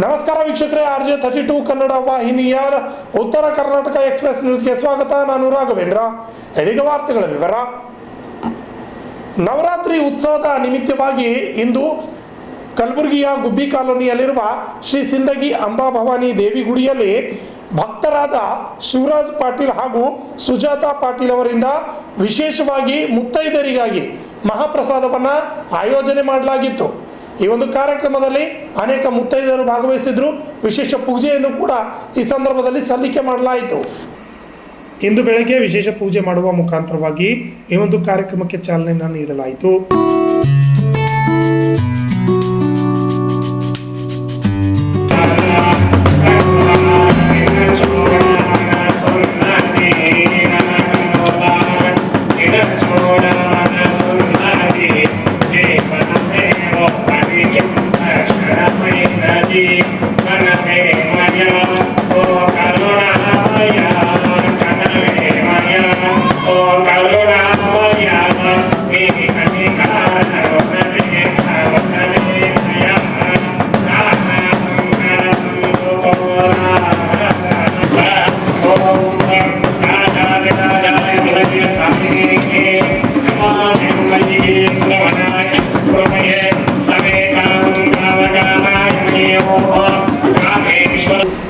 ನಮಸ್ಕಾರ ವೀಕ್ಷಕರೇ, RJ32 ಕನ್ನಡ ವಾಹಿನಿಯ ಉತ್ತರ ಕರ್ನಾಟಕ ಎಕ್ಸ್ಪ್ರೆಸ್ ನ್ಯೂಸ್ಗೆ ಸ್ವಾಗತ. ನಾನು ರಾಘವೇಂದ್ರ. ಇದೀಗ ವಾರ್ತೆಗಳ ವಿವರ. ನವರಾತ್ರಿ ಉತ್ಸವದ ನಿಮಿತ್ತವಾಗಿ ಇಂದು ಕಲಬುರಗಿಯ ಗುಬ್ಬಿ ಕಾಲೋನಿಯಲ್ಲಿರುವ ಶ್ರೀ ಸಿಂದಗಿ ಅಂಬಾಭವಾನಿ ದೇವಿ ಗುಡಿಯಲ್ಲಿ ಭಕ್ತರಾದ ಶಿವರಾಜ್ ಪಾಟೀಲ್ ಹಾಗೂ ಸುಜಾತಾ ಪಾಟೀಲ್ ಅವರಿಂದ ವಿಶೇಷವಾಗಿ ಮುತ್ತೈದರಿಗಾಗಿ ಮಹಾಪ್ರಸಾದವನ್ನು ಆಯೋಜನೆ ಮಾಡಲಾಗಿತ್ತು. ಈ ಒಂದು ಕಾರ್ಯಕ್ರಮದಲ್ಲಿ ಅನೇಕ ಮುತ್ತೈದೆಯರು ಭಾಗವಹಿಸಿದ್ರು. ವಿಶೇಷ ಪೂಜೆಯನ್ನು ಕೂಡ ಈ ಸಂದರ್ಭದಲ್ಲಿ ಸಲ್ಲಿಕೆ ಮಾಡಲಾಯಿತು. ಇಂದು ಬೆಳಗ್ಗೆ ವಿಶೇಷ ಪೂಜೆ ಮಾಡುವ ಮುಖಾಂತರವಾಗಿ ಈ ಒಂದು ಕಾರ್ಯಕ್ರಮಕ್ಕೆ ಚಾಲನೆಯನ್ನು ನೀಡಲಾಯಿತು.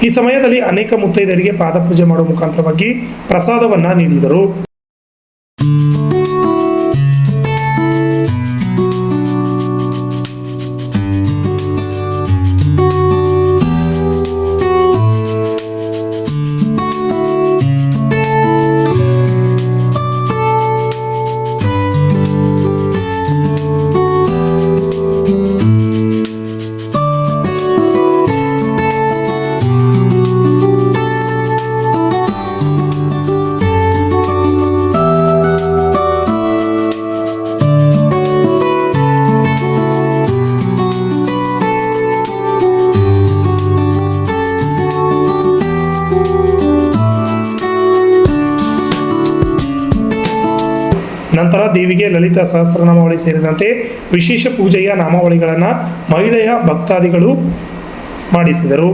ಈ ಸಮಯದಲ್ಲಿ ಅನೇಕ ಮುತ್ತೈದರಿಗೆ ಪಾದಪೂಜೆ ಮಾಡುವ ಮುಖಾಂತರವಾಗಿ ಪ್ರಸಾದವನ್ನ ನೀಡಿದರು. ನಂತರ ದೇವಿಗೆ ಲಲಿತಾ ಸಹಸ್ರನಾಮಾವಳಿ ಸೇರಿದಂತೆ ವಿಶೇಷ ಪೂಜೆಯ ನಾಮಾವಳಿಗಳನ್ನು ಮಹಿಳೆಯ ಭಕ್ತಾದಿಗಳು ಮಾಡಿಸಿದರು.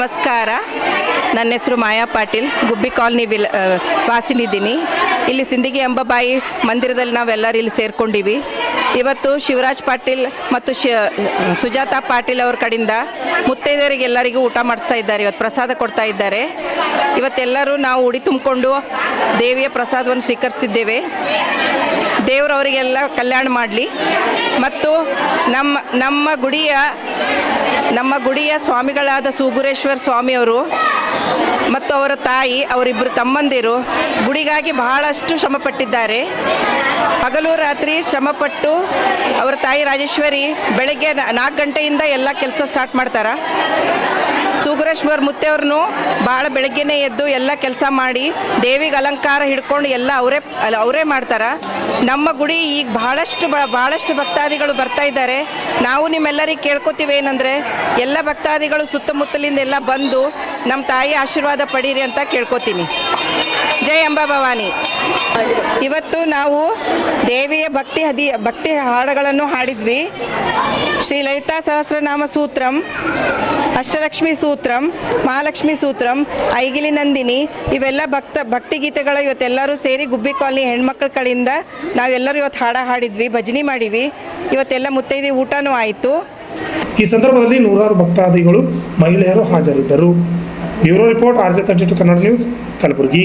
ನಮಸ್ಕಾರ. ನನ್ನ ಹೆಸರು ಮಾಯಾ ಪಾಟೀಲ್, ಗುಬ್ಬಿ ಕಾಲನಿ ವಾಸಿನಿದ್ದೀನಿ. ಇಲ್ಲಿ ಸಿಂದಗಿ ಅಂಬಾಬಾಯಿ ಮಂದಿರದಲ್ಲಿ ನಾವೆಲ್ಲರೂ ಇಲ್ಲಿ ಸೇರ್ಕೊಂಡಿವಿ. ಇವತ್ತು ಶಿವರಾಜ್ ಪಾಟೀಲ್ ಮತ್ತು ಸುಜಾತಾ ಪಾಟೀಲ್ ಅವ್ರ ಕಡೆಯಿಂದ ಮುತ್ತೈದೆಯರಿಗೆಲ್ಲರಿಗೂ ಊಟ ಮಾಡಿಸ್ತಾ ಇದ್ದಾರೆ. ಇವತ್ತು ಪ್ರಸಾದ ಕೊಡ್ತಾ ಇದ್ದಾರೆ. ಇವತ್ತೆಲ್ಲರೂ ನಾವು ಉಡಿ ತುಂಬಿಕೊಂಡು ದೇವಿಯ ಪ್ರಸಾದವನ್ನು ಸ್ವೀಕರಿಸ್ತಿದ್ದೇವೆ. ದೇವರವರಿಗೆಲ್ಲ ಕಲ್ಯಾಣ ಮಾಡಲಿ. ಮತ್ತು ನಮ್ಮ ಗುಡಿಯ ಸ್ವಾಮಿಗಳಾದ ಸೂಗುರೇಶ್ವರ ಸ್ವಾಮಿಯವರು ಮತ್ತು ಅವರ ತಾಯಿ, ಅವರಿಬ್ಬರು ತಮ್ಮಂದಿರು ಗುಡಿಗಾಗಿ ಬಹಳಷ್ಟು ಶ್ರಮಪಟ್ಟಿದ್ದಾರೆ. ಹಗಲು ರಾತ್ರಿ ಶ್ರಮಪಟ್ಟು ಅವರ ತಾಯಿ ರಾಜೇಶ್ವರಿ ಬೆಳಗ್ಗೆ 4 ಗಂಟೆಯಿಂದ ಎಲ್ಲ ಕೆಲಸ ಸ್ಟಾರ್ಟ್ ಮಾಡ್ತಾರೆ. ಸೂಗುರೇಶ್ವರ ಮುತ್ತೆಯವ್ರನ್ನು ಭಾಳ ಬೆಳಗ್ಗೆನೇ ಎದ್ದು ಎಲ್ಲ ಕೆಲಸ ಮಾಡಿ ದೇವಿಗೆ ಅಲಂಕಾರ ಹಿಡ್ಕೊಂಡು ಎಲ್ಲ ಅವರೇ ಮಾಡ್ತಾರೆ. ನಮ್ಮ ಗುಡಿ ಈಗ ಭಾಳಷ್ಟು ಭಕ್ತಾದಿಗಳು ಬರ್ತಾ ಇದ್ದಾರೆ. ನಾವು ನಿಮ್ಮೆಲ್ಲರಿಗೆ ಕೇಳ್ಕೊತೀವಿ ಏನಂದರೆ ಎಲ್ಲ ಭಕ್ತಾದಿಗಳು ಸುತ್ತಮುತ್ತಲಿಂದ ಎಲ್ಲ ಬಂದು ನಮ್ಮ ತಾಯಿ ಆಶೀರ್ವಾದ ಪಡೀರಿ ಅಂತ ಕೇಳ್ಕೊತೀನಿ. ಜೈ ಅಂಬಾ ಭವಾನಿ. ಇವತ್ತು ನಾವು ದೇವಿಯ ಭಕ್ತಿ ಹಾಡುಗಳನ್ನು ಹಾಡಿದ್ವಿ. ಶ್ರೀ ಲಲಿತಾ ಸಹಸ್ರನಾಮ ಸೂತ್ರಂ, ಅಷ್ಟಲಕ್ಷ್ಮಿ ಸೂತ್ರಂ, ಮಹಾಲಕ್ಷ್ಮಿ ಸೂತ್ರಂ, ಐಗಿಲಿ ನಂದಿನಿ, ಇವೆಲ್ಲ ಭಕ್ತಿಗೀತೆಗಳು ಇವತ್ತೆಲ್ಲರೂ ಸೇರಿ ಗುಬ್ಬಿ ಕಾಲನಿ ಹೆಣ್ಮಕ್ಳ ಕಡೆಯಿಂದ ನಾವೆಲ್ಲರೂ ಇವತ್ತು ಹಾಡಿದ್ವಿ, ಭಜನೆ ಮಾಡಿವಿ. ಇವತ್ತೆಲ್ಲ ಮುತ್ತೈದೆ ಊಟನೂ ಆಯಿತು. ಈ ಸಂದರ್ಭದಲ್ಲಿ ನೂರಾರು ಭಕ್ತಾದಿಗಳು, ಮಹಿಳೆಯರು ಹಾಜರಿದ್ದರು. Bureau report, RJ32 Kannada news, Kalaburagi.